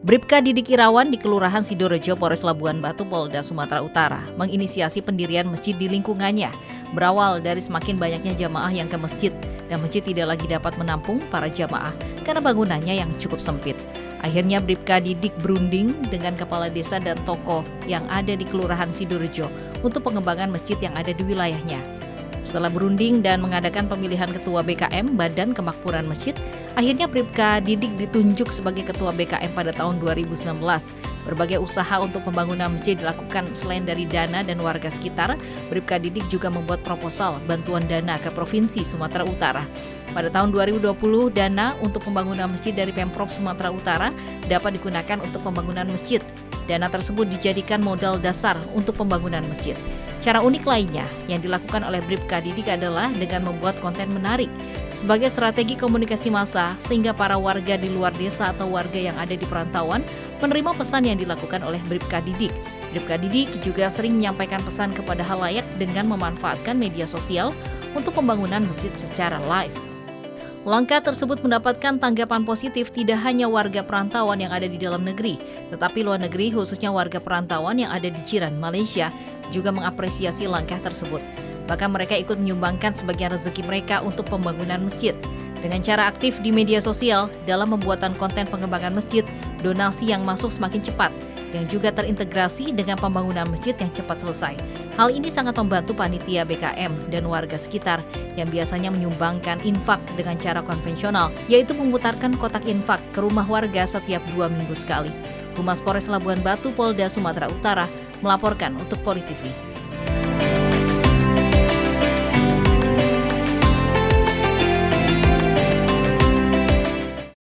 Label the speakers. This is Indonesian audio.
Speaker 1: Bribka Didik Irawan di Kelurahan Sidorejo, Polres Labuan Batu, Polda Sumatera Utara menginisiasi pendirian masjid di lingkungannya. Berawal dari semakin banyaknya jamaah yang ke masjid dan masjid tidak lagi dapat menampung para jamaah karena bangunannya yang cukup sempit. Akhirnya Bribka Didik berunding dengan kepala desa dan tokoh yang ada di Kelurahan Sidorejo untuk pengembangan masjid yang ada di wilayahnya. Setelah berunding dan mengadakan pemilihan ketua BKM Badan Kemakmuran Masjid, akhirnya Bribka Didik ditunjuk sebagai ketua BKM pada tahun 2019. Berbagai usaha untuk pembangunan masjid dilakukan selain dari dana dan warga sekitar. Bribka Didik juga membuat proposal bantuan dana ke Provinsi Sumatera Utara. Pada tahun 2020, dana untuk pembangunan masjid dari Pemprov Sumatera Utara dapat digunakan untuk pembangunan masjid. Dana tersebut dijadikan modal dasar untuk pembangunan masjid. Cara unik lainnya yang dilakukan oleh Bribka Didik adalah dengan membuat konten menarik sebagai strategi komunikasi massa sehingga para warga di luar desa atau warga yang ada di perantauan menerima pesan yang dilakukan oleh Bribka Didik. Bribka Didik juga sering menyampaikan pesan kepada halayak dengan memanfaatkan media sosial untuk pembangunan masjid secara live. Langkah tersebut mendapatkan tanggapan positif tidak hanya warga perantauan yang ada di dalam negeri, tetapi luar negeri khususnya warga perantauan yang ada di jiran Malaysia juga mengapresiasi langkah tersebut. Bahkan mereka ikut menyumbangkan sebagian rezeki mereka untuk pembangunan masjid. Dengan cara aktif di media sosial dalam pembuatan konten pengembangan masjid, donasi yang masuk semakin cepat, yang juga terintegrasi dengan pembangunan masjid yang cepat selesai. Hal ini sangat membantu panitia BKM dan warga sekitar yang biasanya menyumbangkan infak dengan cara konvensional, yaitu memutarkan kotak infak ke rumah warga setiap 2 minggu sekali. Humas Polres Labuan Batu, Polda Sumatera Utara, melaporkan untuk Poli TV.